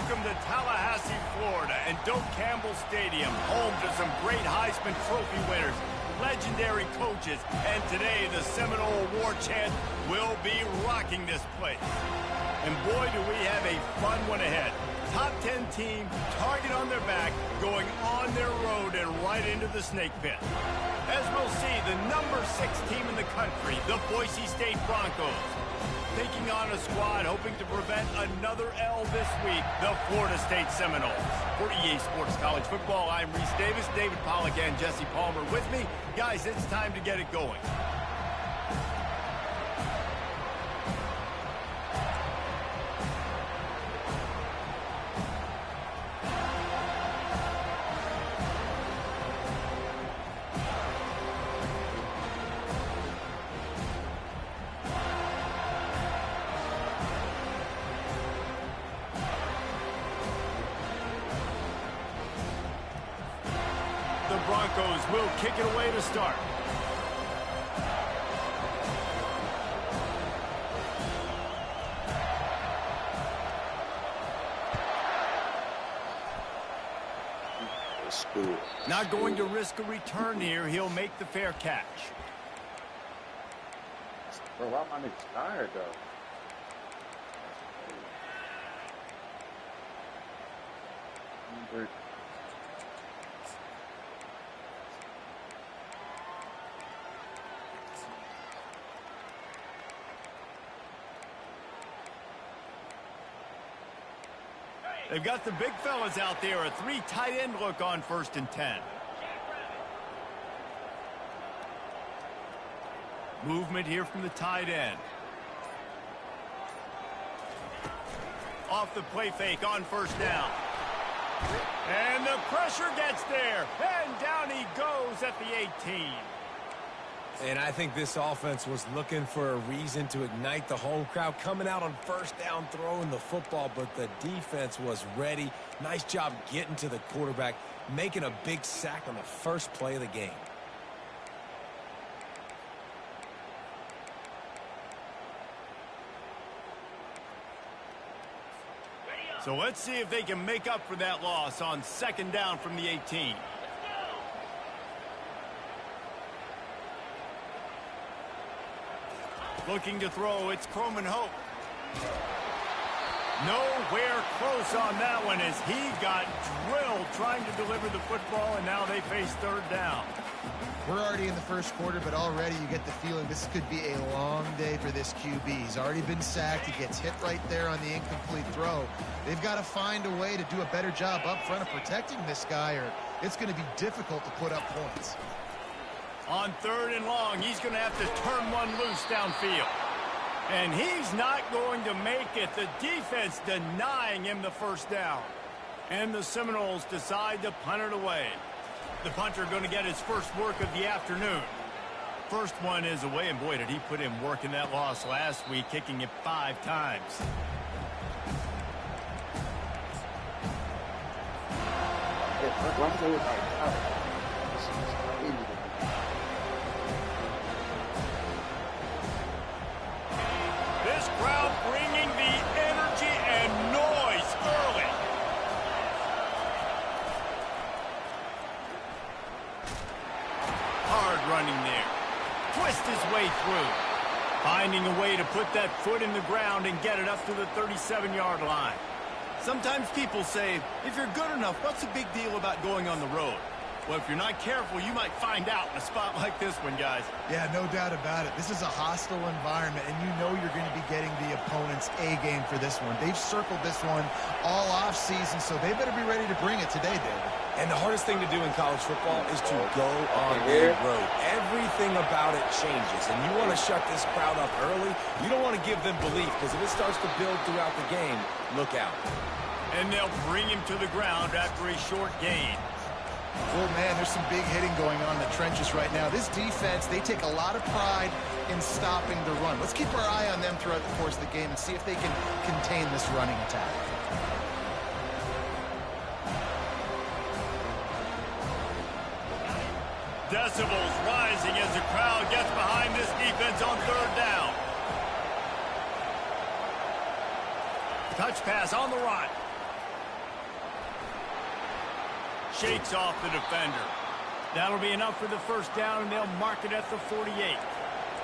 Welcome to Tallahassee, Florida, and Doak Campbell Stadium, home to some great Heisman Trophy winners, legendary coaches, and today the Seminole War Chant will be rocking this place. And boy, do we have a fun one ahead. Top 10 team, target on their back, going on their road and right into the snake pit. As we'll see, the number 6 team in the country, the Boise State Broncos, taking on a squad hoping to prevent another L this week, the Florida State Seminoles. For EA Sports College Football, I'm Reese Davis, David Pollack, and Jesse Palmer with me. Guys, it's time to get it going. The Broncos will kick it away to start. Not going to risk a return here. He'll make the fair catch. Bro, why my niggas tired though? They've got the big fellas out there, a 3 tight end look on 1st and 10. Movement here from the tight end. Off the play fake on 1st down. And the pressure gets there. And down he goes at the 18. And I think this offense was looking for a reason to ignite the home crowd, coming out on 1st down, throwing the football, but the defense was ready. Nice job getting to the quarterback, making a big sack on the first play of the game. So let's see if they can make up for that loss on 2nd down from the 18. Looking to throw, it's Croman Hope. Nowhere close on that one as he got drilled trying to deliver the football, and now they face 3rd down. We're already in the first quarter, but already you get the feeling this could be a long day for this QB. He's already been sacked. He gets hit right there on the incomplete throw. They've got to find a way to do a better job up front of protecting this guy, or it's going to be difficult to put up points. On 3rd and long, he's going to have to turn one loose downfield. And he's not going to make it. The defense denying him the 1st down. And the Seminoles decide to punt it away. The punter going to get his first work of the afternoon. First one is away, and boy, did he put in work in that loss last week, kicking it 5 times. This crowd bringing the energy and noise early. Hard running there. Twist his way through. Finding a way to put that foot in the ground and get it up to the 37-yard line. Sometimes people say, if you're good enough, what's the big deal about going on the road? Well, if you're not careful, you might find out in a spot like this one, guys. Yeah, no doubt about it. This is a hostile environment, and you know you're going to be getting the opponent's A-game for this one. They've circled this one all off-season, so they better be ready to bring it today, David. And the hardest thing to do in college football is to go on the road. Everything about it changes, and you want to shut this crowd up early. You don't want to give them belief, because if it starts to build throughout the game, look out. And they'll bring him to the ground after a short gain. Well, man, there's some big hitting going on in the trenches right now. This defense, they take a lot of pride in stopping the run. Let's keep our eye on them throughout the course of the game and see if they can contain this running attack. Decibels rising as the crowd gets behind this defense on 3rd down. Touch pass on the run. shakes off the defender. That'll be enough for the first down, and they'll mark it at the 48.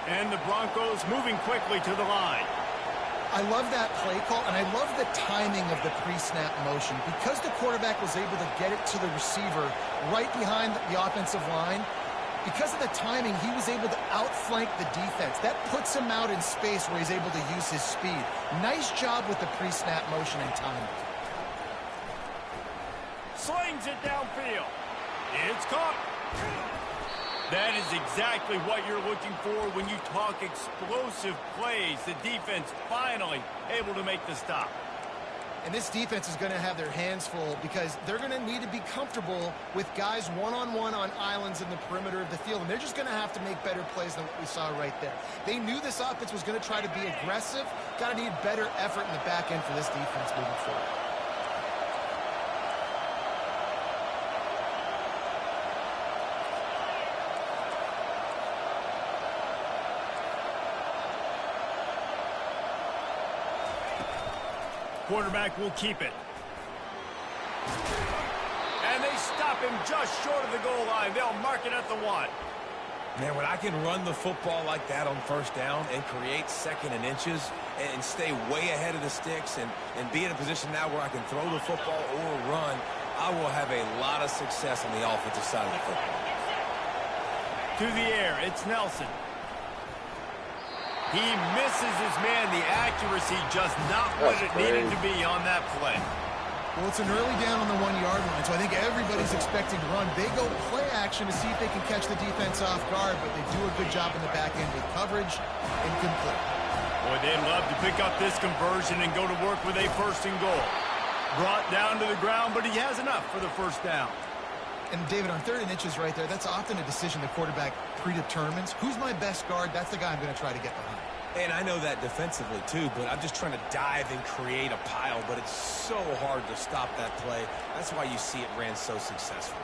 And the Broncos moving quickly to the line. I love that play call, and I love the timing of the pre-snap motion. Because the quarterback was able to get it to the receiver right behind the offensive line, because of the timing, he was able to outflank the defense. That puts him out in space where he's able to use his speed. Nice job with the pre-snap motion and timing. Slings it downfield. It's caught. That is exactly what you're looking for when you talk explosive plays. The defense finally able to make the stop. And this defense is going to have their hands full because they're going to need to be comfortable with guys one-on-one on islands in the perimeter of the field. And they're just going to have to make better plays than what we saw right there. They knew this offense was going to try to be aggressive. Got to need better effort in the back end for this defense moving forward. Quarterback will keep it. And they stop him just short of the goal line. They'll mark it at the 1. Man, when I can run the football like that on first down and create second and inches and stay way ahead of the sticks and be in a position now where I can throw the football or run, I will have a lot of success on the offensive side of the football. To the air, it's Nelson. He misses his man. The accuracy just not what it needed to be on that play. Well, it's an early down on the 1-yard line, so I think everybody's expecting to run. They go play action to see if they can catch the defense off guard, but they do a good job in the back end with coverage and complete. Boy, they'd love to pick up this conversion and go to work with a 1st and goal. Brought down to the ground, but he has enough for the first down. And, David, on 3rd and inches right there, that's often a decision the quarterback predetermines. Who's my best guard? That's the guy I'm going to try to get behind. And I know that defensively, too, but I'm just trying to dive and create a pile, but it's so hard to stop that play. That's why you see it ran so successfully.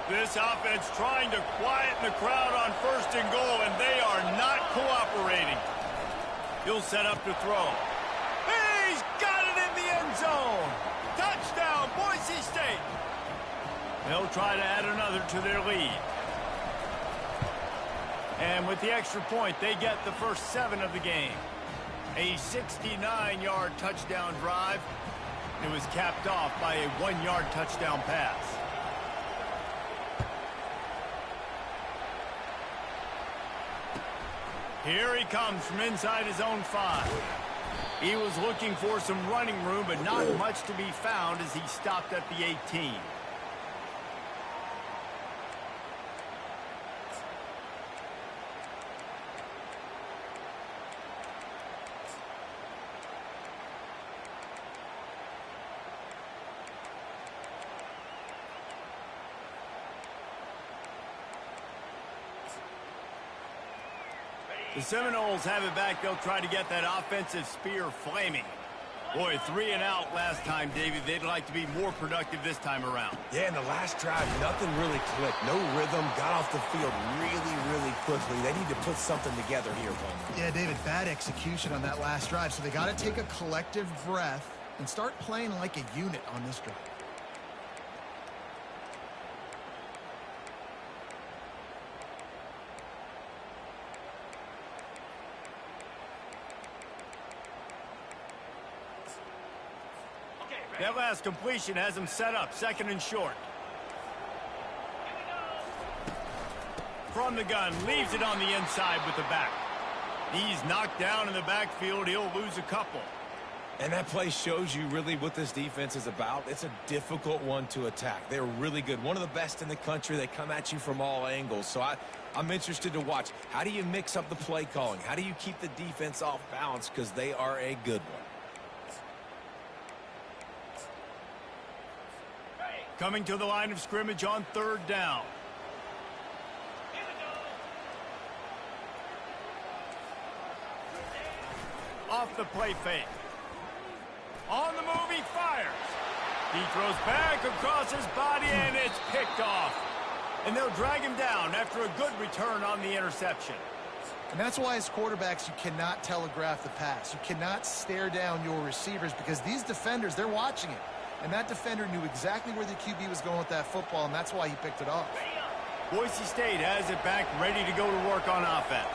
This offense trying to quieten the crowd on 1st and goal, and they are not cooperating. He'll set up to throw. He's got it in the end zone. Touchdown, Boise State. They'll try to add another to their lead. And with the extra point, they get the first 7 of the game. A 69-yard touchdown drive. It was capped off by a 1-yard touchdown pass. Here he comes from inside his own 5. He was looking for some running room, but not much to be found as he stopped at the 18. The Seminoles have it back. They'll try to get that offensive spear flaming. Boy, 3 and out last time, David. They'd like to be more productive this time around. Yeah, in the last drive, nothing really clicked. No rhythm. Got off the field really, really quickly. They need to put something together here, Palmer. Yeah, David, bad execution on that last drive. So they got to take a collective breath and start playing like a unit on this drive. That last completion has him set up, 2nd and short. From the gun, leaves it on the inside with the back. He's knocked down in the backfield. He'll lose a couple. And that play shows you really what this defense is about. It's a difficult one to attack. They're really good. One of the best in the country. They come at you from all angles. So I'm interested to watch. How do you mix up the play calling? How do you keep the defense off balance? Because they are a good one. Coming to the line of scrimmage on 3rd down. Off the play fake. On the move, he fires. He throws back across his body, and it's picked off. And they'll drag him down after a good return on the interception. And that's why as quarterbacks, you cannot telegraph the pass. You cannot stare down your receivers because these defenders, they're watching it. And that defender knew exactly where the QB was going with that football, and that's why he picked it off. Boise State has it back, ready to go to work on offense.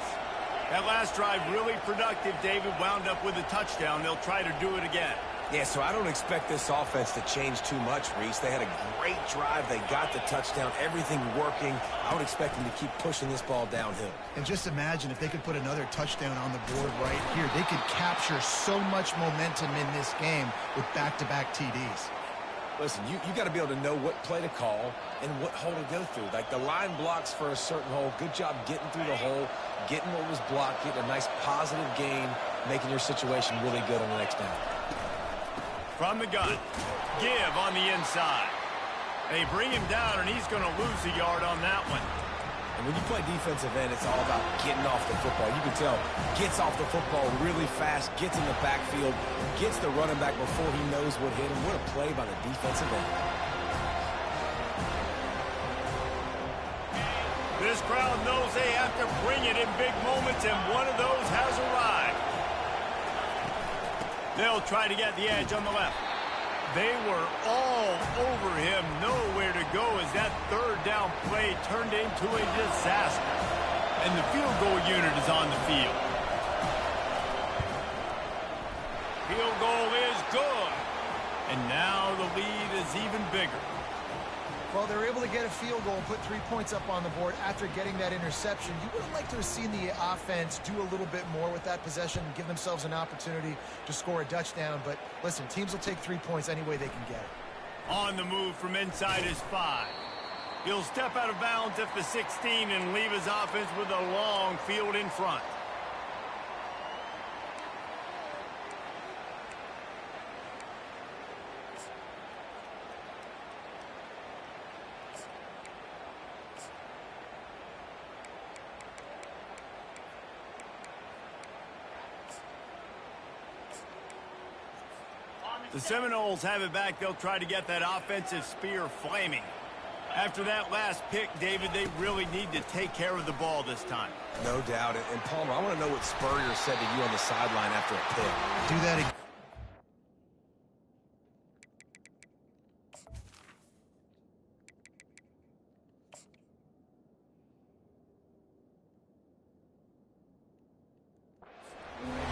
That last drive really productive. David wound up with a touchdown. They'll try to do it again. Yeah, so I don't expect this offense to change too much, Reese. They had a great drive. They got the touchdown, everything working. I would expect them to keep pushing this ball downhill. And just imagine if they could put another touchdown on the board right here. They could capture so much momentum in this game with back-to-back TDs. Listen, you got to be able to know what play to call and what hole to go through. Like the line blocks for a certain hole. Good job getting through the hole, getting what was blocked, getting a nice positive gain, making your situation really good on the next down. From the gun, give on the inside. They bring him down, and he's going to lose a yard on that one. And when you play defensive end, it's all about getting off the football. You can tell, gets off the football really fast, gets in the backfield, gets the running back before he knows what hit him. What a play by the defensive end. This crowd knows they have to bring it in big moments, and one of those has arrived. They'll try to get the edge on the left. They were all over him, nowhere to go as that third down play turned into a disaster. And the field goal unit is on the field. Field goal is good. And now the lead is even bigger. Well, they were able to get a field goal and put 3 points up on the board after getting that interception. You would have liked to have seen the offense do a little bit more with that possession and give themselves an opportunity to score a touchdown. But listen, teams will take 3 points any way they can get it. On the move from inside his 5. He'll step out of bounds at the 16 and leave his offense with a long field in front. The Seminoles have it back. They'll try to get that offensive spear flaming. After that last pick, David, they really need to take care of the ball this time. No doubt. And Palmer, I want to know what Spurrier said to you on the sideline after a pick. Do that again.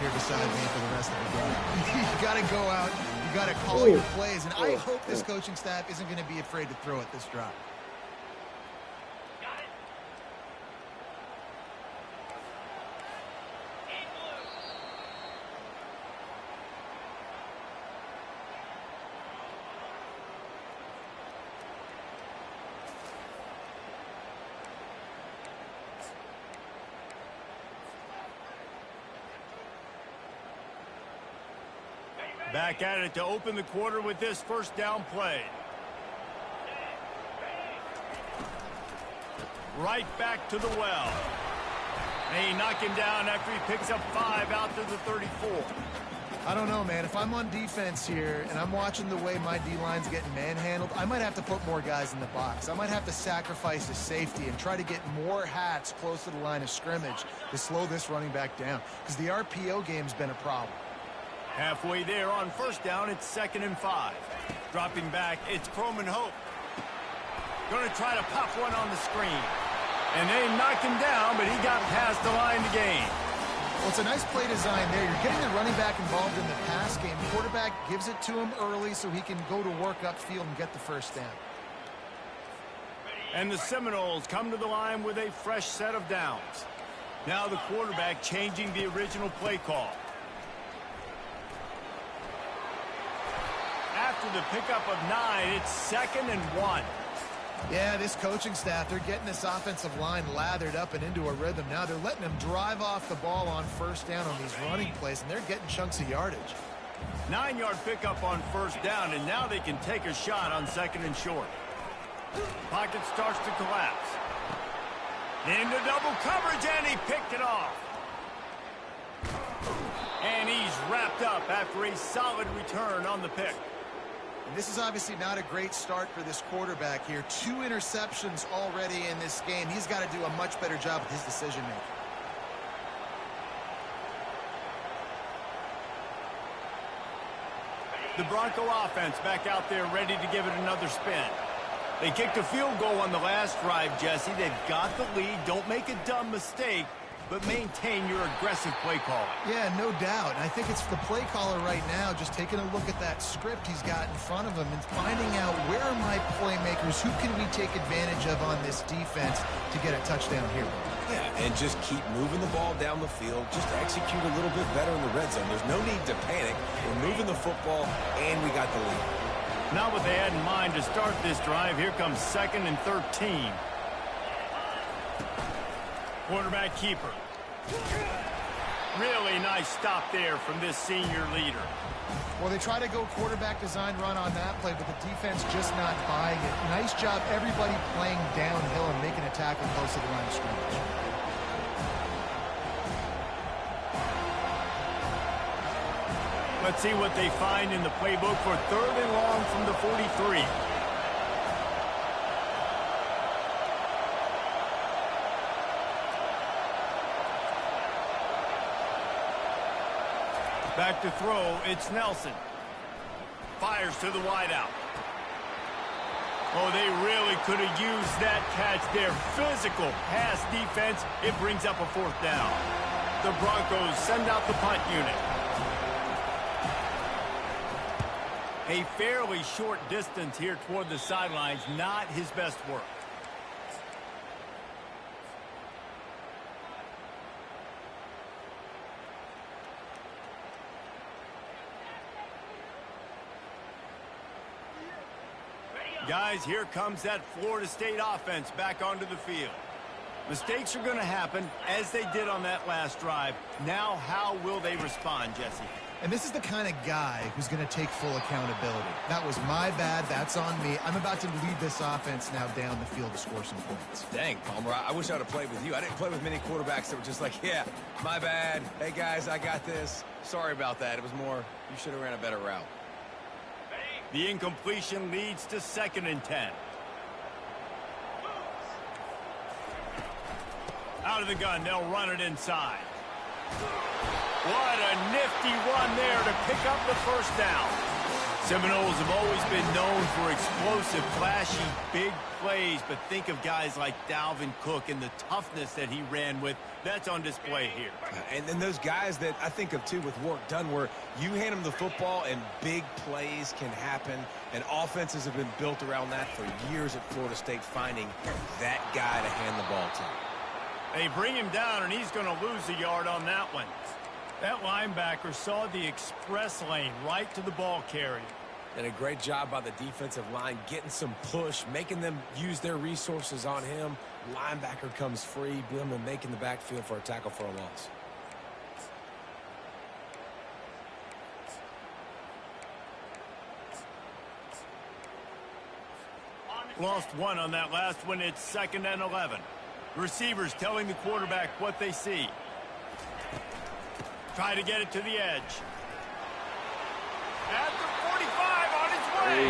Here beside me for the rest of the game. You got to go out. You got to call your plays. And I hope this coaching staff isn't going to be afraid to throw at this drive. Back at it to open the quarter with this first down play. Right back to the well. They knock him down after he picks up 5 out to the 34. I don't know, man. If I'm on defense here and I'm watching the way my D-line's getting manhandled, I might have to put more guys in the box. I might have to sacrifice his safety and try to get more hats close to the line of scrimmage to slow this running back down because the RPO game's been a problem. Halfway there on first down, it's 2nd and 5. Dropping back, it's Croman Hope. Going to try to pop one on the screen. And they knocked him down, but he got past the line to gain. Well, it's a nice play design there. You're getting the running back involved in the pass game. The quarterback gives it to him early so he can go to work upfield and get the first down. And the Seminoles come to the line with a fresh set of downs. Now the quarterback changing the original play call. After the pickup of 9, it's 2nd and 1. Yeah, this coaching staff, they're getting this offensive line lathered up and into a rhythm. Now they're letting them drive off the ball on first down on these running plays, and they're getting chunks of yardage. 9-yard pickup on first down, and now they can take a shot on 2nd and short. Pocket starts to collapse. Into double coverage, and he picked it off. And he's wrapped up after a solid return on the pick. And this is obviously not a great start for this quarterback here. 2 interceptions already in this game. He's got to do a much better job with his decision-making. The Bronco offense back out there ready to give it another spin. They kicked a field goal on the last drive, Jesse. They've got the lead. Don't make a dumb mistake, but maintain your aggressive play calling. Yeah, no doubt. And I think it's the play caller right now just taking a look at that script he's got in front of him and finding out where are my playmakers, who can we take advantage of on this defense to get a touchdown here. Yeah, and just keep moving the ball down the field. Just execute a little bit better in the red zone. There's no need to panic. We're moving the football, and we got the lead. Not what they had in mind to start this drive. Here comes 2nd and 13. Quarterback keeper. Really nice stop there from this senior leader. Well, they try to go quarterback design run on that play, but the defense just not buying it. Nice job, everybody playing downhill and making a tackle close to the line of scrimmage. Let's see what they find in the playbook for 3rd and long from the 43. Back to throw, it's Nelson. Fires to the wideout. Oh, they really could have used that catch there. Physical pass defense. It brings up a 4th down. The Broncos send out the punt unit. A fairly short distance here toward the sidelines. Not his best work. Guys, here comes that Florida State offense back onto the field. Mistakes are going to happen, as they did on that last drive. Now, how will they respond, Jesse? And this is the kind of guy who's going to take full accountability. That was my bad. That's on me. I'm about to lead this offense now down the field to score some points. Dang, Palmer, I wish I would have played with you. I didn't play with many quarterbacks that were just like, yeah, my bad. Hey, guys, I got this. Sorry about that. It was more, you should have ran a better route. The incompletion leads to 2nd and 10. Out of the gun, they'll run it inside. What a nifty run there to pick up the 1st down. Seminoles have always been known for explosive, flashy, big plays, but think of guys like Dalvin Cook and the toughness that he ran with. That's on display here. And then those guys that I think of, too, with Warrick Dunn, where you hand them the football and big plays can happen, and offenses have been built around that for years at Florida State, finding that guy to hand the ball to. They bring him down, and he's going to lose a yard on that one. That linebacker saw the express lane right to the ball carrier. And a great job by the defensive line, getting some push, making them use their resources on him. Linebacker comes free, boom, and making the backfield for a tackle for a loss. Lost one on that last one. It's 2nd and 11. Receivers telling the quarterback what they see. Try to get it to the edge. At the 45 on its way.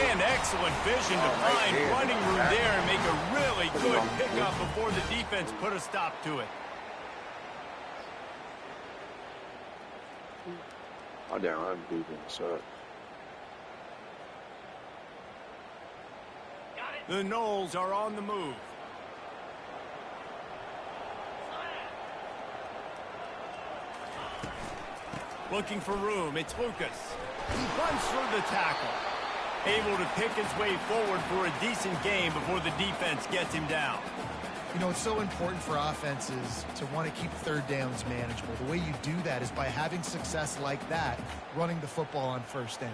And excellent vision to find running room there and make a really good pickup before the defense put a stop to it. Oh, damn, I'm beating this up. The Noles are on the move. Looking for room. It's Lucas. He runs through the tackle. Able to pick his way forward for a decent game before the defense gets him down. You know, it's so important for offenses to want to keep 3rd downs manageable. The way you do that is by having success like that, running the football on 1st down.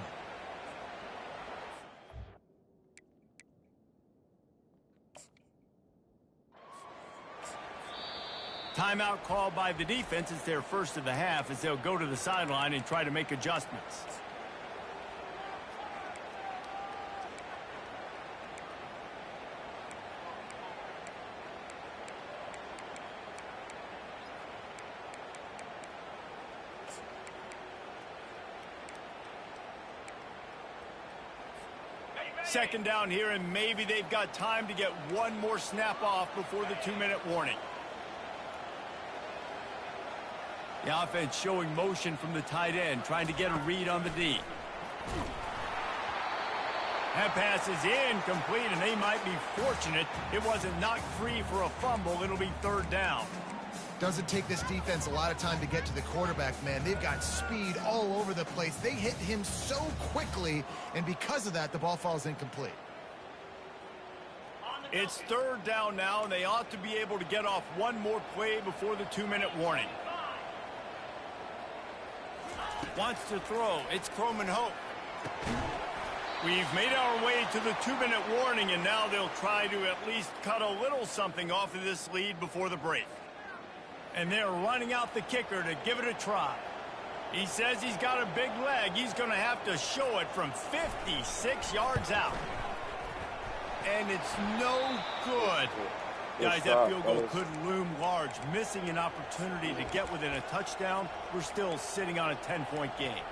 Timeout called by the defense. It's their 1st of the half as they'll go to the sideline and try to make adjustments. Second down here, and maybe they've got time to get one more snap off before the 2-minute warning. The offense showing motion from the tight end, trying to get a read on the D. That pass is incomplete, and they might be fortunate it wasn't knocked free for a fumble. It'll be third down. Doesn't take this defense a lot of time to get to the quarterback, man. They've got speed all over the place. They hit him so quickly, and because of that, the ball falls incomplete. It's third down now, and they ought to be able to get off one more play before the 2-minute warning. Wants to throw. It's Croman Hope. We've made our way to the 2-minute warning, and now they'll try to at least cut a little something off of this lead before the break. And they're running out the kicker to give it a try. He says he's got a big leg. He's going to have to show it from 56 yards out. And it's no good. Guys, that field goal could loom large. Missing an opportunity to get within a touchdown. We're still sitting on a 10-point game.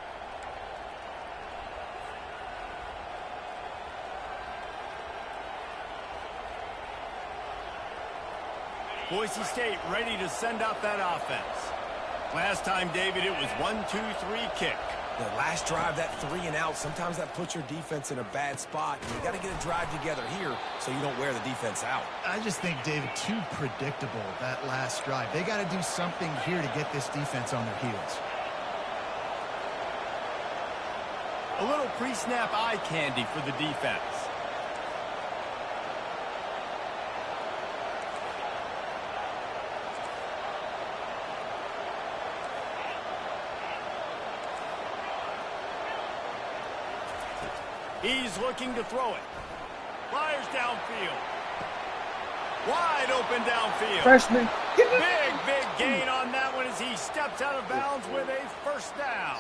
Boise State ready to send out that offense. Last time, David, it was 1-2-3 kick. The last drive, that 3-and-out, sometimes that puts your defense in a bad spot. And you got to get a drive together here so you don't wear the defense out. I just think, David, too predictable, that last drive. They got to do something here to get this defense on their heels. A little pre-snap eye candy for the defense. He's looking to throw it. Fires downfield. Wide open downfield. Freshman. Big gain on that one as he steps out of bounds with a first down.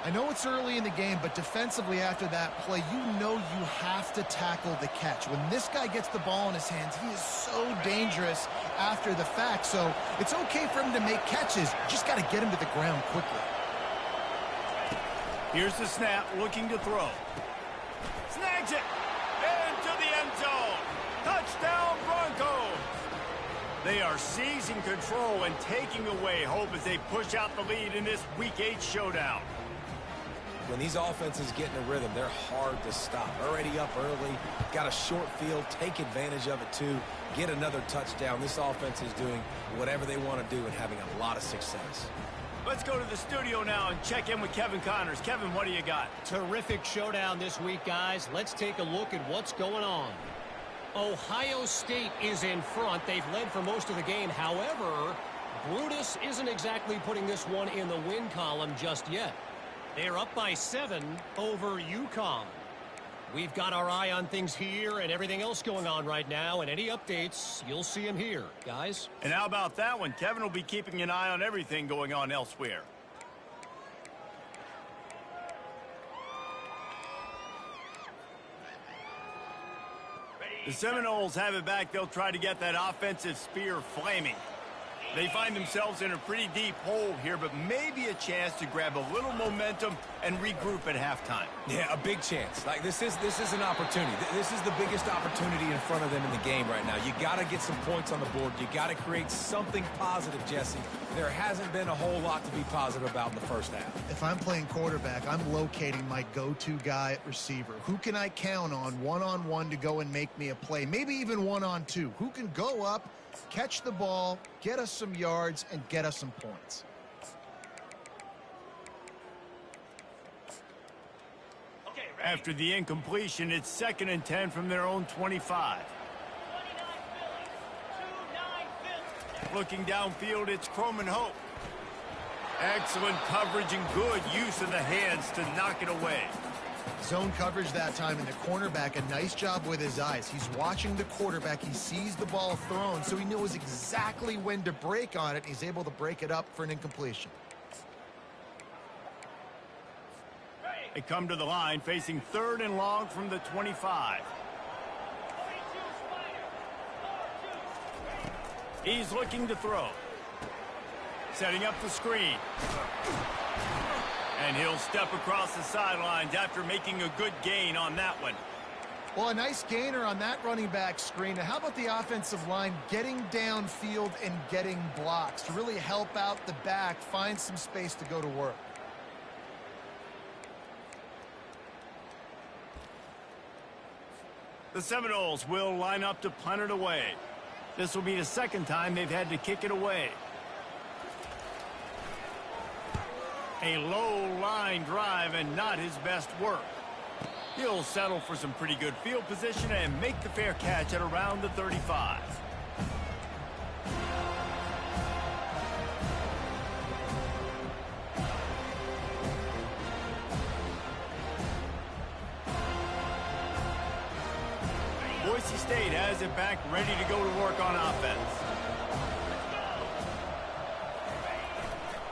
I know it's early in the game, but defensively after that play, you know you have to tackle the catch. When this guy gets the ball in his hands, he is so dangerous after the fact. So it's okay for him to make catches. Just got to get him to the ground quickly. Here's the snap, looking to throw. Snags it into the end zone. Touchdown, Broncos. They are seizing control and taking away hope as they push out the lead in this Week 8 showdown. When these offenses get in a rhythm, they're hard to stop. Already up early, got a short field, take advantage of it too, get another touchdown. This offense is doing whatever they want to do and having a lot of success. Let's go to the studio now and check in with Kevin Connors. Kevin, what do you got? Terrific showdown this week, guys. Let's take a look at what's going on. Ohio State is in front. They've led for most of the game. However, Brutus isn't exactly putting this one in the win column just yet. They're up by 7 over UConn. We've got our eye on things here and everything else going on right now, and any updates, you'll see them here, guys. And how about that one? Kevin will be keeping an eye on everything going on elsewhere. The Seminoles have it back. They'll try to get that offensive spear flaming. They find themselves in a pretty deep hole here, but maybe a chance to grab a little momentum and regroup at halftime. Yeah, a big chance. Like this is an opportunity. This is the biggest opportunity in front of them in the game right now. You got to get some points on the board. You got to create something positive, Jesse. There hasn't been a whole lot to be positive about in the first half. If I'm playing quarterback, I'm locating my go-to guy at receiver. Who can I count on one-on-one to go and make me a play? Maybe even one-on-two. Who can go up, catch the ball, get us some yards, and get us some points? After the incompletion, it's 2nd and 10 from their own 25. Looking downfield, it's Croman Hope. Excellent coverage and good use of the hands to knock it away. Zone coverage that time, and the cornerback, a nice job with his eyes. He's watching the quarterback. He sees the ball thrown, so he knows exactly when to break on it. He's able to break it up for an incompletion. They come to the line, facing 3rd and long from the 25. He's looking to throw. Setting up the screen. And he'll step across the sidelines after making a good gain on that one. Well, a nice gainer on that running back screen. Now, how about the offensive line getting downfield and getting blocks to really help out the back, find some space to go to work? The Seminoles will line up to punt it away. This will be the second time they've had to kick it away. A low line drive and not his best work. He'll settle for some pretty good field position and make the fair catch at around the 35. Boise State has it back, ready to go to work on offense.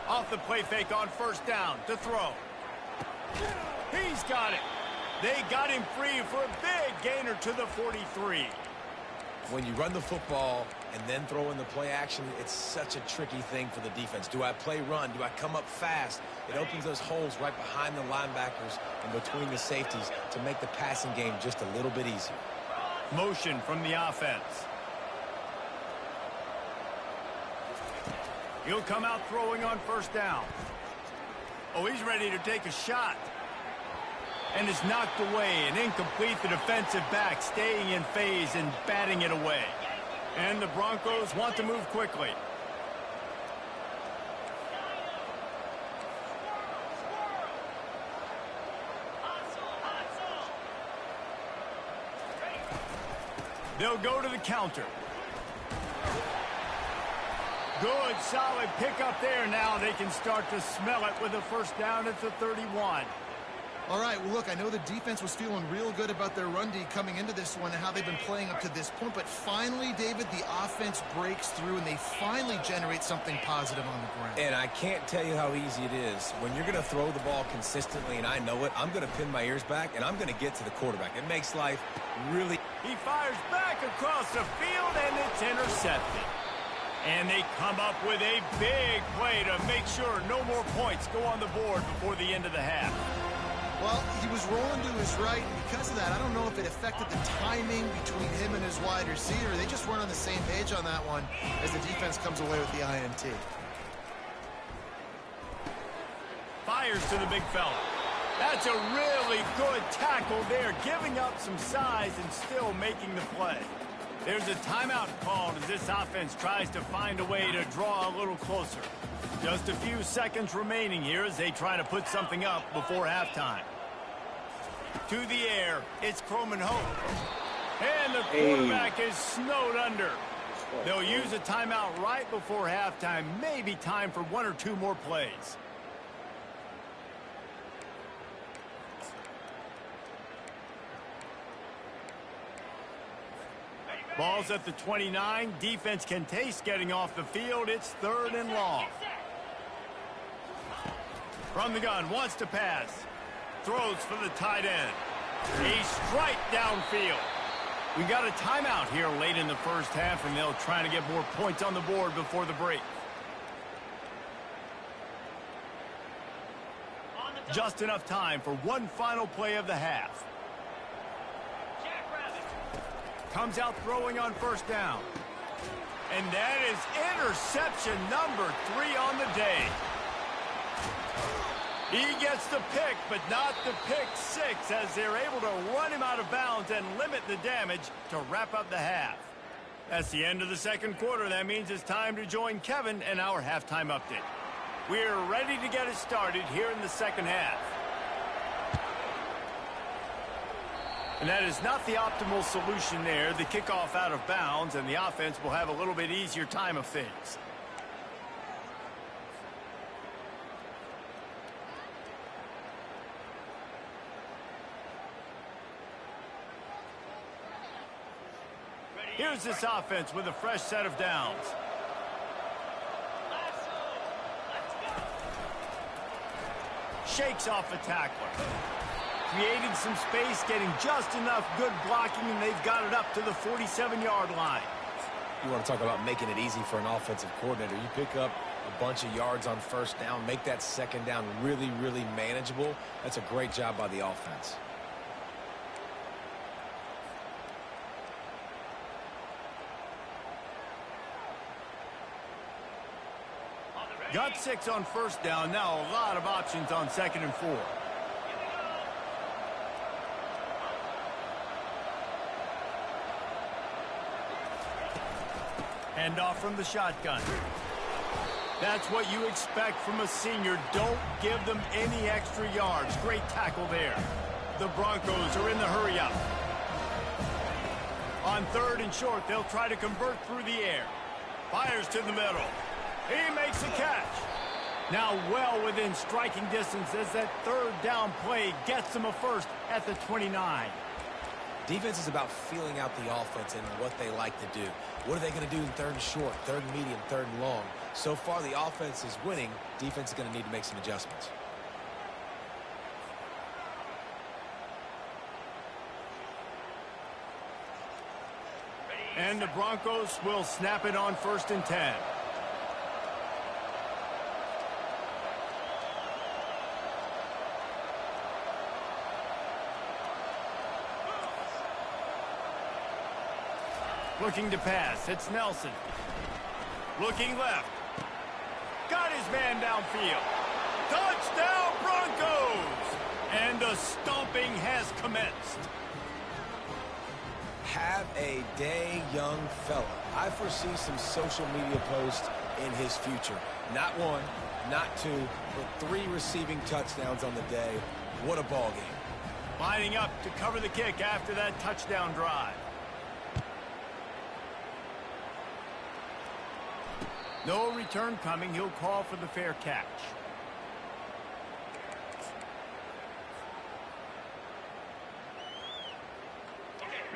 Off the play fake on first down to throw. He's got it. They got him free for a big gainer to the 43. When you run the football and then throw in the play action, it's such a tricky thing for the defense. Do I play run? Do I come up fast? It opens those holes right behind the linebackers and between the safeties to make the passing game just a little bit easier. Motion from the offense. He'll come out throwing on first down. Oh, he's ready to take a shot. And is knocked away and incomplete. The defensive back staying in phase and batting it away. And the Broncos want to move quickly. They'll go to the counter. Good, solid pickup there. Now they can start to smell it with a first down at the 31. All right, well, look, I know the defense was feeling real good about their run D coming into this one and how they've been playing up to this point, but finally, David, the offense breaks through and they finally generate something positive on the ground. And I can't tell you how easy it is. When you're going to throw the ball consistently, and I know it, I'm going to pin my ears back, and I'm going to get to the quarterback. It makes life really... He fires back across the field, and it's intercepted. And they come up with a big play to make sure no more points go on the board before the end of the half. Well, he was rolling to his right, and because of that, I don't know if it affected the timing between him and his wide receiver. They just weren't on the same page on that one as the defense comes away with the INT. Fires to the big fella. That's a really good tackle there, giving up some size and still making the play. There's a timeout called as this offense tries to find a way to draw a little closer. Just a few seconds remaining here as they try to put something up before halftime. To the air, it's Croman Hope. And the quarterback is snowed under. They'll use a timeout right before halftime. Maybe time for one or two more plays. Ball's at the 29. Defense can taste getting off the field. It's 3rd and long. From the gun, wants to pass. Throws for the tight end. A strike downfield. We got a timeout here late in the first half, and they'll try to get more points on the board before the break. Just enough time for one final play of the half. Comes out throwing on first down. And that is interception number 3 on the day. He gets the pick, but not the pick 6, as they're able to run him out of bounds and limit the damage to wrap up the half. That's the end of the second quarter. That means it's time to join Kevin and our halftime update. We're ready to get it started here in the second half. And that is not the optimal solution there. The kickoff out of bounds, and the offense will have a little bit easier time of things. Here's this offense with a fresh set of downs. Shakes off the tackler. Creating some space, getting just enough good blocking, and they've got it up to the 47-yard line. You want to talk about making it easy for an offensive coordinator. You pick up a bunch of yards on first down, make that second down really, really manageable. That's a great job by the offense. Got 6 on first down. Now a lot of options on 2nd and 4. Hand off from the shotgun. That's what you expect from a senior. Don't give them any extra yards. Great tackle there. The Broncos are in the hurry-up. On 3rd and short, they'll try to convert through the air. Fires to the middle. He makes a catch. Now well within striking distance as that 3rd down play gets them a first at the 29. Defense is about feeling out the offense and what they like to do. What are they going to do in 3rd and short, 3rd and medium, 3rd and long? So far, the offense is winning. Defense is going to need to make some adjustments. And the Broncos will snap it on 1st and 10. Looking to pass. It's Nelson. Looking left. Got his man downfield. Touchdown, Broncos! And the stomping has commenced. Have a day, young fella. I foresee some social media posts in his future. Not 1, not 2, but 3 receiving touchdowns on the day. What a ball game. Lining up to cover the kick after that touchdown drive. No return coming. He'll call for the fair catch.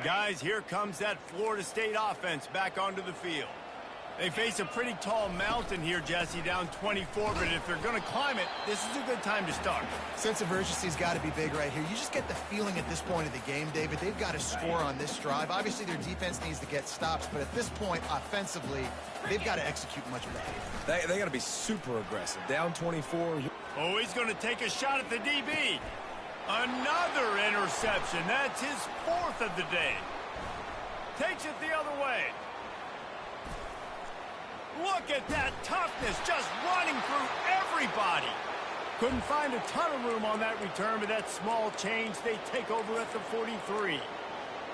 Guys, here comes that Florida State offense back onto the field. They face a pretty tall mountain here, Jesse, down 24, but if they're going to climb it, this is a good time to start. Sense of urgency's got to be big right here. You just get the feeling at this point of the game, David, they've got to score on this drive. Obviously, their defense needs to get stops, but at this point, offensively, they've got to execute much better. They got to be super aggressive. Down 24. Oh, he's going to take a shot at the DB. Another interception. That's his 4th of the day. Takes it the other way. Look at that toughness, just running through everybody. Couldn't find a ton of room on that return, but that small change, they take over at the 43.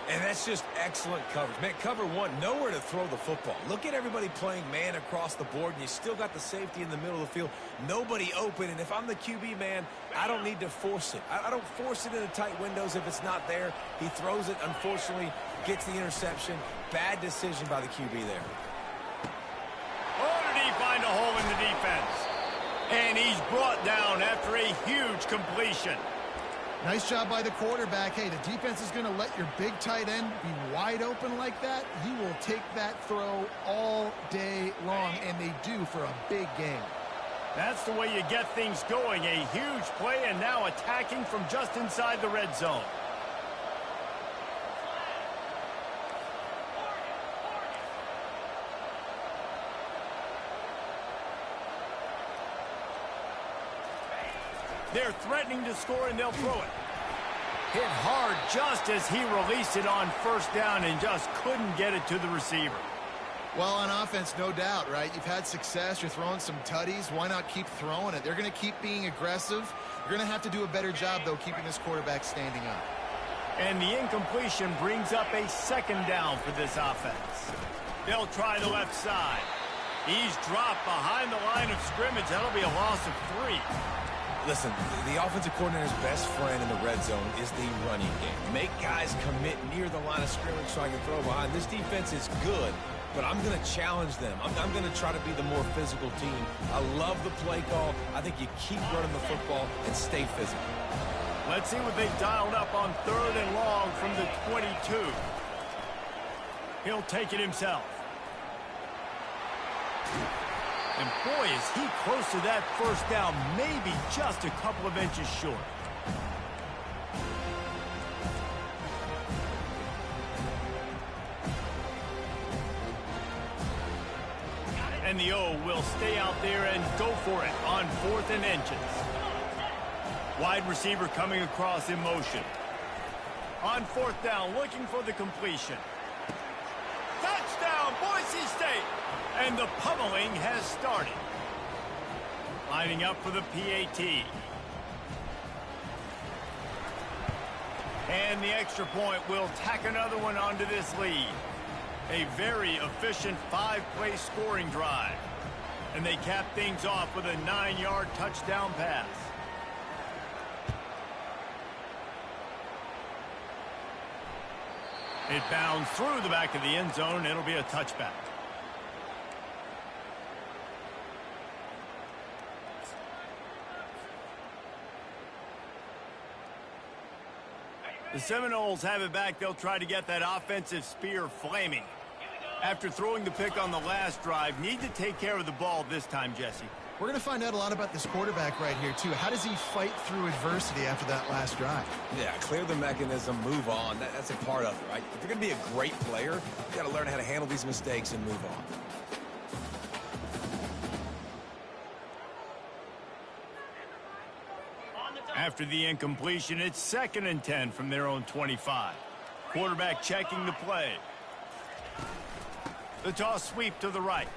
And that's just excellent coverage. Man, cover 1, nowhere to throw the football. Look at everybody playing man across the board, and you still got the safety in the middle of the field. Nobody open, and if I'm the QB, man, I don't need to force it. I don't force it into tight windows if it's not there. He throws it, unfortunately, gets the interception. Bad decision by the QB there. Oh, did he find a hole in the defense? And he's brought down after a huge completion. Nice job by the quarterback. Hey, the defense is going to let your big tight end be wide open like that. He will take that throw all day long, and they do for a big game. That's the way you get things going. A huge play, and now attacking from just inside the red zone. They're threatening to score, and they'll throw it. Hit hard just as he released it on 1st down and just couldn't get it to the receiver. Well, on offense, no doubt, right? You've had success. You're throwing some tutties. Why not keep throwing it? They're going to keep being aggressive. You're going to have to do a better job, though, keeping this quarterback standing up. And the incompletion brings up a 2nd down for this offense. They'll try the left side. He's dropped behind the line of scrimmage. That'll be a loss of 3. Listen, the offensive coordinator's best friend in the red zone is the running game. Make guys commit near the line of scrimmage so I can throw behind. This defense is good, but I'm going to challenge them. I'm going to try to be the more physical team. I love the play call. I think you keep running the football and stay physical. Let's see what they dialed up on 3rd and long from the 22. He'll take it himself. And boy, is he close to that 1st down, maybe just a couple of inches short. And the O will stay out there and go for it on 4th and inches. Wide receiver coming across in motion. On 4th down, looking for the completion. Touchdown, Boise State! And the pummeling has started. Lining up for the PAT. And the extra point will tack another one onto this lead. A very efficient 5-play scoring drive. And they cap things off with a 9-yard touchdown pass. It bounds through the back of the end zone. It'll be a touchback. The Seminoles have it back. They'll try to get that offensive spear flaming. After throwing the pick on the last drive, need to take care of the ball this time, Jesse. We're going to find out a lot about this quarterback right here, too. How does he fight through adversity after that last drive? Yeah, clear the mechanism, move on. That's a part of it, right? If you're going to be a great player, you got to learn how to handle these mistakes and move on. After the incompletion, it's 2nd and 10 from their own 25. Quarterback checking the play. The toss sweep to the right.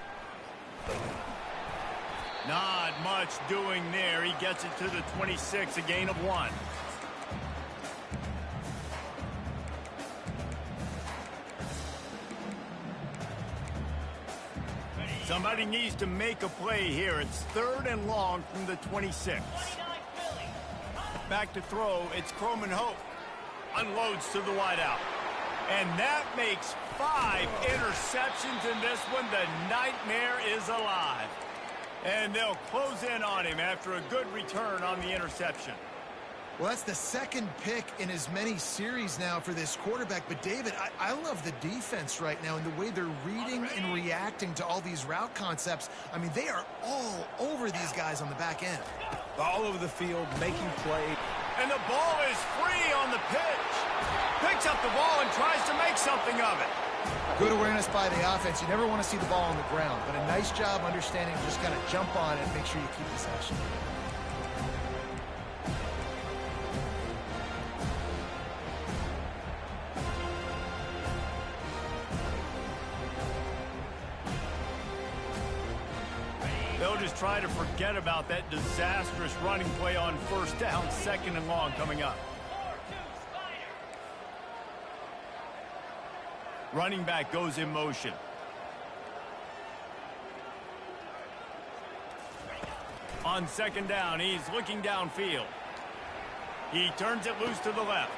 Not much doing there. He gets it to the 26, a gain of 1. Somebody needs to make a play here. It's 3rd and long from the 26. Back to throw. It's Croman Hope. Unloads to the wideout. And that makes 5 interceptions in this one. The nightmare is alive. And they'll close in on him after a good return on the interception. Well, that's the 2nd pick in as many series now for this quarterback. But, David, I love the defense right now and the way they're reading and reacting to all these route concepts. I mean, they are all over these guys on the back end. All over the field, making plays. And the ball is free on the pitch. Picks up the ball and tries to make something of it. Good awareness by the offense. You never want to see the ball on the ground, but a nice job understanding to just kind of jump on it and make sure you keep possession. They'll just try to forget about that disastrous running play on 1st down, 2nd and long coming up. Running back goes in motion. On 2nd down, he's looking downfield. He turns it loose to the left.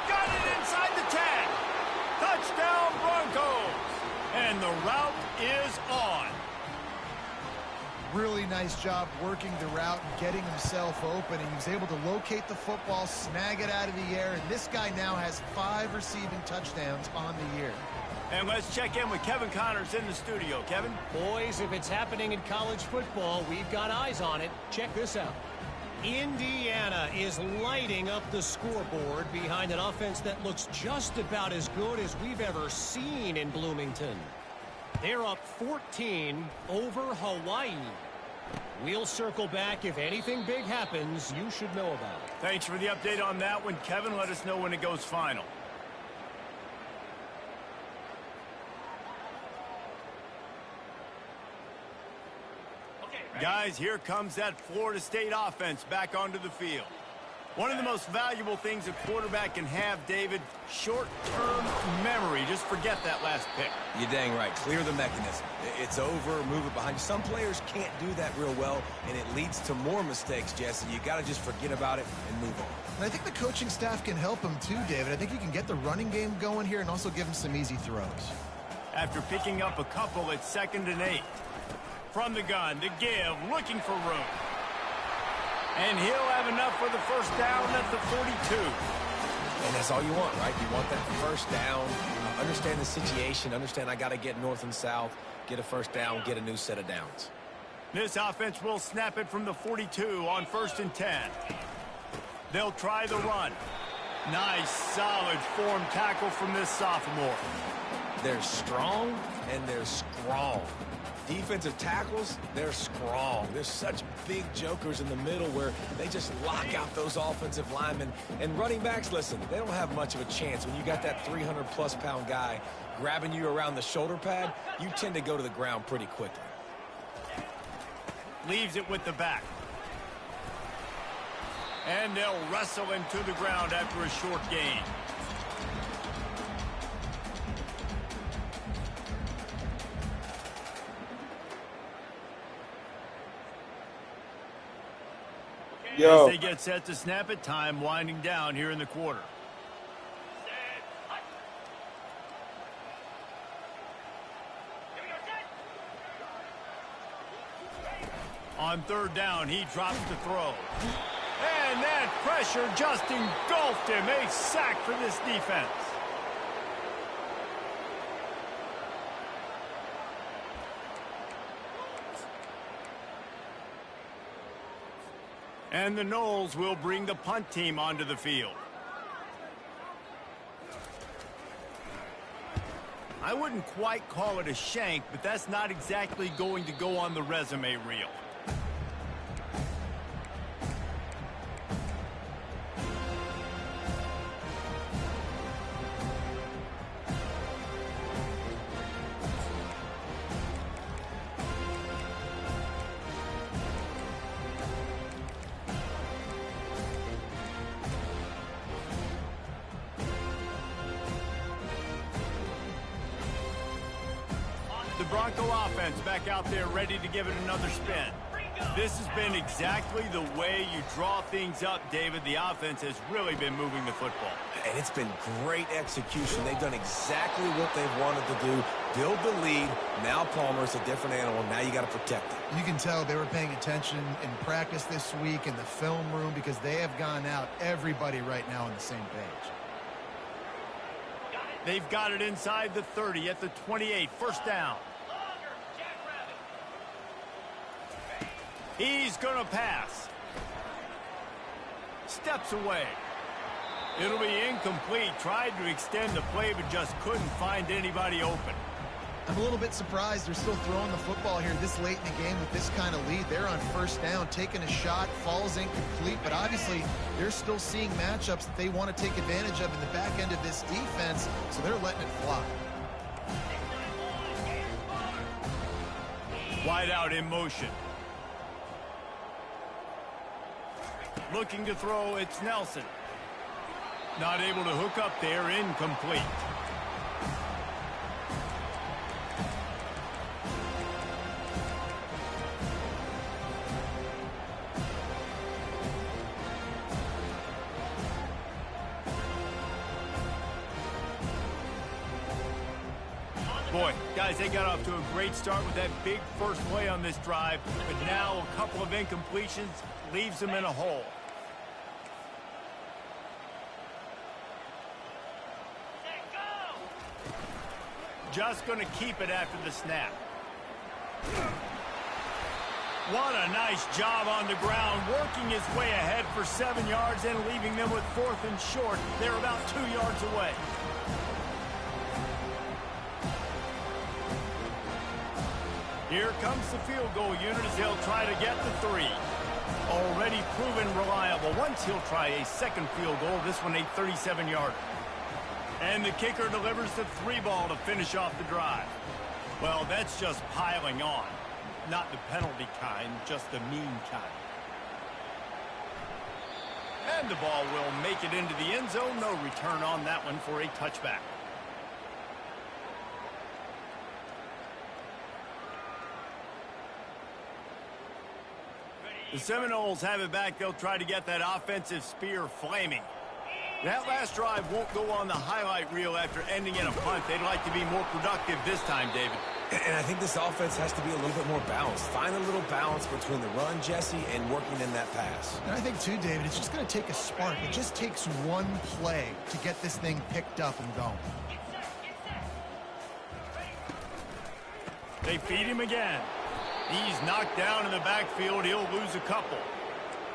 Got it inside the 10. Touchdown Broncos. And the route is on. Really nice job working the route and getting himself open. And he was able to locate the football, snag it out of the air. And this guy now has 5 receiving touchdowns on the year. And let's check in with Kevin Connors in the studio. Kevin? Boys, if it's happening in college football, we've got eyes on it. Check this out. Indiana is lighting up the scoreboard behind an offense that looks just about as good as we've ever seen in Bloomington. They're up 14 over Hawaii. We'll circle back. If anything big happens, you should know about it. Thanks for the update on that one, Kevin. Let us know when it goes final. Guys, here comes that Florida State offense back onto the field. One of the most valuable things a quarterback can have, David, short-term memory. Just forget that last pick. You're dang right. Clear the mechanism. It's over, move it behind you. Some players can't do that real well, and it leads to more mistakes, Jesse. You got to just forget about it and move on. And I think the coaching staff can help him too, David. I think he can get the running game going here and also give him some easy throws. After picking up a couple, it's 2nd and 8. From the gun, to give, looking for room. And he'll have enough for the 1st down at the 42. And that's all you want, right? You want that 1st down. Understand the situation. Understand I got to get north and south, get a 1st down, get a new set of downs. This offense will snap it from the 42 on 1st and 10. They'll try the run. Nice, solid form tackle from this sophomore. They're strong and they're strong. Defensive tackles, they're strong. There's such big jokers in the middle where they just lock out those offensive linemen. And running backs, listen, they don't have much of a chance. When you got that 300-plus pound guy grabbing you around the shoulder pad, you tend to go to the ground pretty quickly. Leaves it with the back. And they'll wrestle him to the ground after a short gain. Yo. As they get set to snap it, time winding down here in the quarter. On third down, he drops to throw. And that pressure just engulfed him. A sack for this defense. And the Noles will bring the punt team onto the field. I wouldn't quite call it a shank, but that's not exactly going to go on the resume reel. The Bronco offense back out there ready to give it another spin. This has been exactly the way you draw things up, David. The offense has really been moving the football. And it's been great execution. They've done exactly what they've wanted to do. Build the lead. Now Palmer's a different animal. Now you got to protect it. You can tell they were paying attention in practice this week in the film room because they have gone out everybody right now on the same page. They've got it inside the 30 at the 28. First down. He's going to pass. Steps away. It'll be incomplete. Tried to extend the play, but just couldn't find anybody open. I'm a little bit surprised they're still throwing the football here this late in the game with this kind of lead. They're on first down, taking a shot, falls incomplete, but obviously they're still seeing matchups that they want to take advantage of in the back end of this defense, so they're letting it fly. Wide out in motion. Looking to throw, it's Nelson. Not able to hook up there, incomplete. Boy, guys, they got off to a great start with that big first play on this drive, but now a couple of incompletions leaves them in a hole. Just going to keep it after the snap. What a nice job on the ground, working his way ahead for 7 yards and leaving them with 4th and short. They're about 2 yards away. Here comes the field goal unit as they'll try to get the 3. Already proven reliable. Once he'll try a second field goal, this one a 37-yarder. And the kicker delivers the 3 ball to finish off the drive. Well, that's just piling on. Not the penalty kind, just the mean kind. And the ball will make it into the end zone. No return on that one for a touchback. The Seminoles have it back. They'll try to get that offensive spear flaming. That last drive won't go on the highlight reel after ending in a punt. They'd like to be more productive this time, David. And I think this offense has to be a little bit more balanced. Find a little balance between the run, Jesse, and working in that pass. And I think, too, David, it's just going to take a spark. It just takes one play to get this thing picked up and going. They feed him again. He's knocked down in the backfield. He'll lose a couple.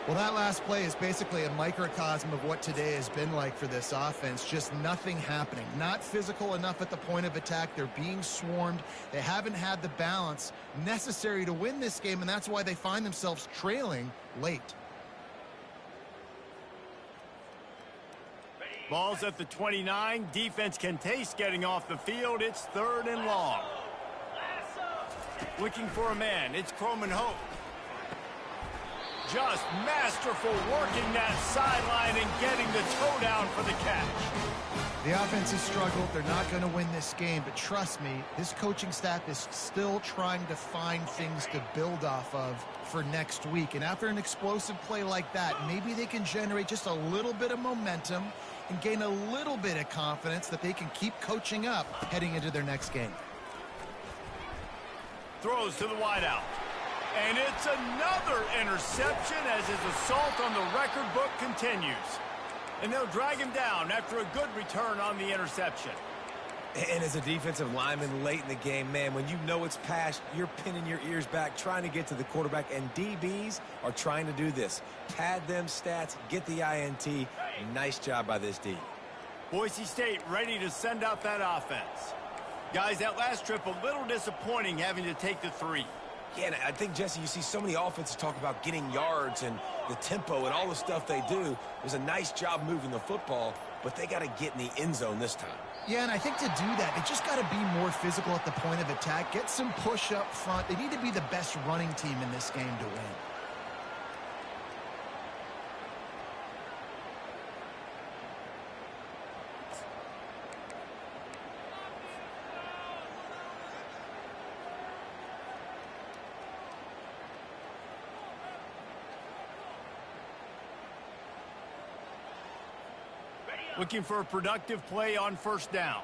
Well, that last play is basically a microcosm of what today has been like for this offense. Just nothing happening. Not physical enough at the point of attack. They're being swarmed. They haven't had the balance necessary to win this game, and that's why they find themselves trailing late. Ball's at the 29. Defense can taste getting off the field. It's 3rd and long. Looking for a man. It's Croman Hope. Just masterful working that sideline and getting the toe down for the catch. The offense has struggled. They're not going to win this game, but trust me, this coaching staff is still trying to find things to build off of for next week. And after an explosive play like that, maybe they can generate just a little bit of momentum and gain a little bit of confidence that they can keep coaching up heading into their next game. Throws to the wideout. And it's another interception as his assault on the record book continues. And they'll drag him down after a good return on the interception. And as a defensive lineman late in the game, man, when you know it's past, you're pinning your ears back, trying to get to the quarterback, and DBs are trying to do this. Pad them stats, get the INT. Nice job by this D. Boise State ready to send out that offense. Guys, that last trip a little disappointing having to take the 3. Yeah, and I think, Jesse, you see so many offenses talk about getting yards and the tempo and all the stuff they do. It was a nice job moving the football, but they got to get in the end zone this time. Yeah, and I think to do that, they just got to be more physical at the point of attack, get some push up front. They need to be the best running team in this game to win. Looking for a productive play on first down.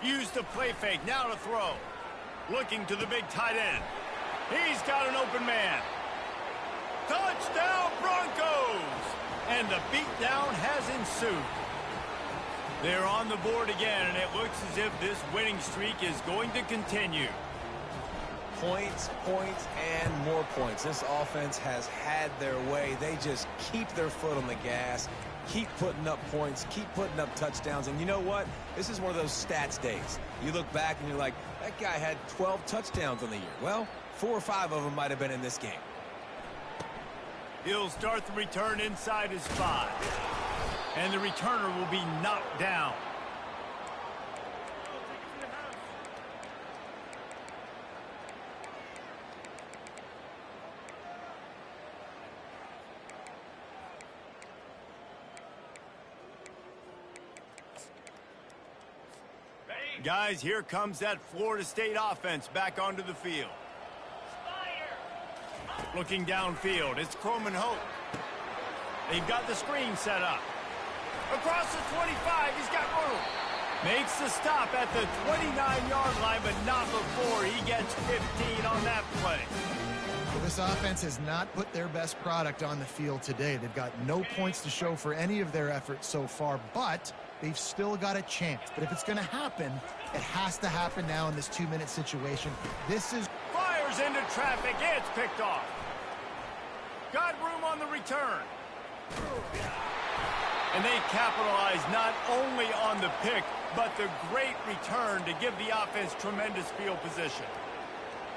Use the play fake, now to throw. Looking to the big tight end. He's got an open man. Touchdown Broncos! And the beatdown has ensued. They're on the board again, and it looks as if this winning streak is going to continue. Points, points, and more points. This offense has had their way. They just keep their foot on the gas, keep putting up points, keep putting up touchdowns. And you know what? This is one of those stats days. You look back and you're like, that guy had 12 touchdowns on the year. Well, 4 or 5 of them might have been in this game. He'll start the return inside his 5. And the returner will be knocked down. Guys, here comes that Florida State offense back onto the field. Looking downfield, it's Croman Hope. They've got the screen set up. Across the 25, he's got room. Makes the stop at the 29-yard line, but not before he gets 15 on that play. Well, this offense has not put their best product on the field today. They've got no points to show for any of their efforts so far, but they've still got a chance. But if it's going to happen, it has to happen now in this 2-minute situation. This is... Fires into traffic. It's picked off. Got room on the return. And they capitalize not only on the pick, but the great return to give the offense tremendous field position.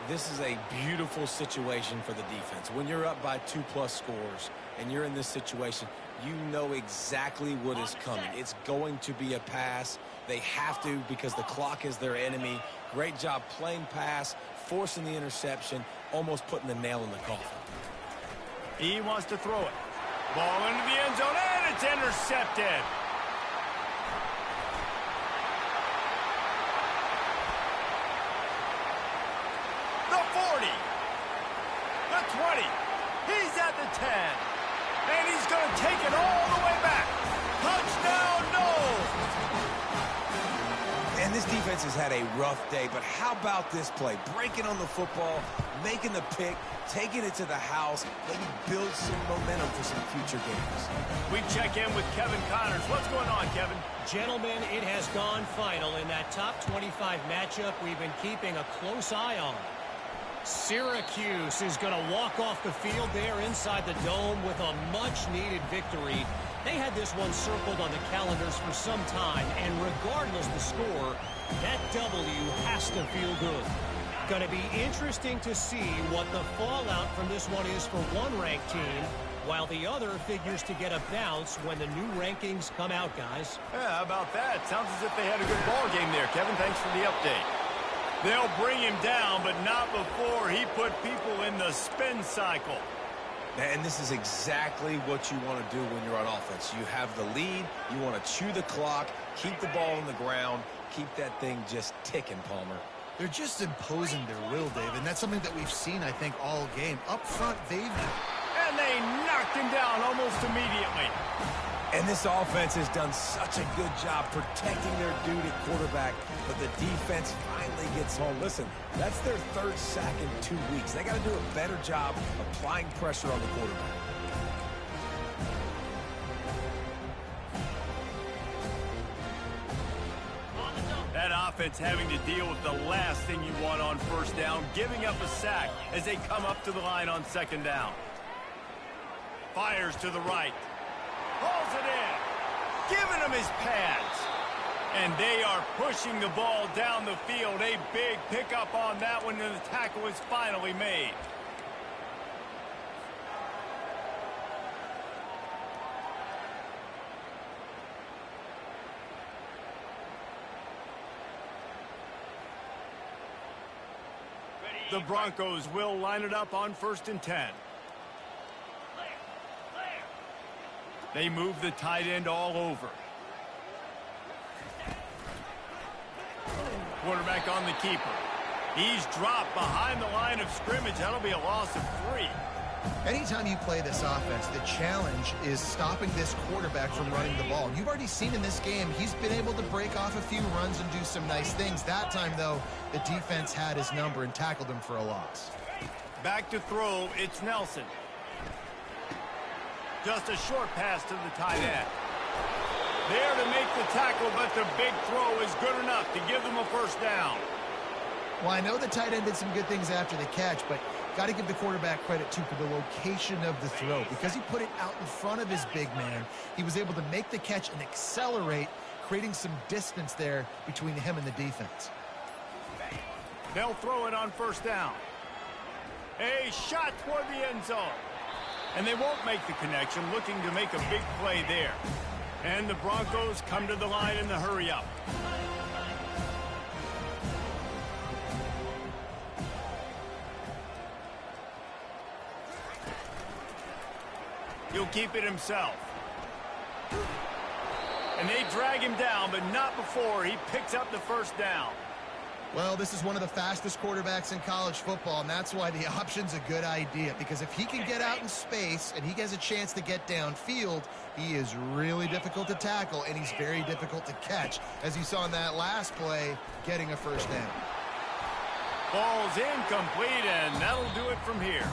This is a beautiful situation for the defense. When you're up by 2+ scores and you're in this situation, you know exactly what is coming. It's going to be a pass. They have to because the clock is their enemy. Great job playing pass, forcing the interception, almost putting the nail in the coffin. He wants to throw it. Ball into the end zone, and it's intercepted. The 40. The 20. He's at the 10. And he's going to take it all the way back. Touchdown, no! And this defense has had a rough day, but how about this play? Breaking on the football, making the pick, taking it to the house, maybe build some momentum for some future games. We check in with Kevin Connors. What's going on, Kevin? Gentlemen, it has gone final in that top 25 matchup we've been keeping a close eye on. Syracuse is going to walk off the field there inside the dome with a much-needed victory. They had this one circled on the calendars for some time, and regardless the score, that W has to feel good. Going to be interesting to see what the fallout from this one is for one ranked team, while the other figures to get a bounce when the new rankings come out, guys. Yeah, how about that? Sounds as if they had a good ball game there, Kevin. Thanks for the update. They'll bring him down, but not before he put people in the spin cycle. And this is exactly what you want to do when you're on offense. You have the lead. You want to chew the clock, keep the ball on the ground, keep that thing just ticking, Palmer. They're just imposing their will, Dave, and that's something that we've seen, I think, all game. Up front, And they knocked him down almost immediately. And this offense has done such a good job protecting their dude at quarterback, but the defense finally gets home. Listen, that's their third sack in 2 weeks. They got to do a better job applying pressure on the quarterback. That offense having to deal with the last thing you want on first down, giving up a sack as they come up to the line on second down. Fires to the right. Pulls it in. Giving him his pads. And they are pushing the ball down the field. A big pickup on that one, and the tackle is finally made. The Broncos will line it up on 1st and 10. They move the tight end all over. Quarterback on the keeper. He's dropped behind the line of scrimmage. That'll be a loss of 3. Anytime you play this offense, the challenge is stopping this quarterback from running the ball. You've already seen in this game, he's been able to break off a few runs and do some nice things. That time, though, the defense had his number and tackled him for a loss. Back to throw, it's Nelson. Just a short pass to the tight end. There to make the tackle, but the big throw is good enough to give them a first down. Well, I know the tight end did some good things after the catch, but got to give the quarterback credit, too, for the location of the throw. Because he put it out in front of his big man, he was able to make the catch and accelerate, creating some distance there between him and the defense. They'll throw it on first down. A shot toward the end zone. And they won't make the connection, looking to make a big play there. And the Broncos come to the line in the hurry-up. He'll keep it himself. And they drag him down, but not before he picks up the first down. Well, this is one of the fastest quarterbacks in college football, and that's why the option's a good idea. Because if he can get out in space and he has a chance to get downfield, he is really difficult to tackle, and he's very difficult to catch. As you saw in that last play, getting a first down. Ball's incomplete, and that'll do it from here.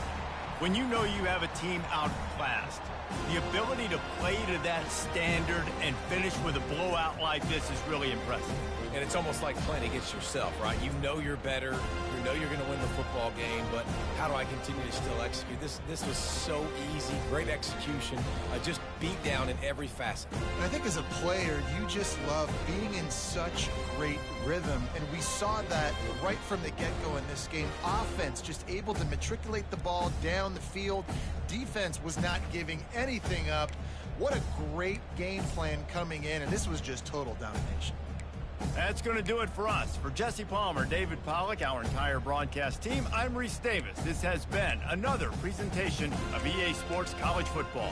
When you know you have a team outclassed, the ability to play to that standard and finish with a blowout like this is really impressive. And it's almost like playing against yourself, right? You know you're better. You know you're going to win the football game, but how do I continue to still execute? This was so easy. Great execution. Just beat down in every facet. And I think as a player, you just love being in such great rhythm. And we saw that right from the get-go in this game. Offense just able to matriculate the ball down the field. Defense was not giving anything up. What a great game plan coming in, and this was just total domination. That's going to do it for us. For Jesse Palmer, David Pollack, our entire broadcast team, I'm Reese Davis. This has been another presentation of EA Sports College Football.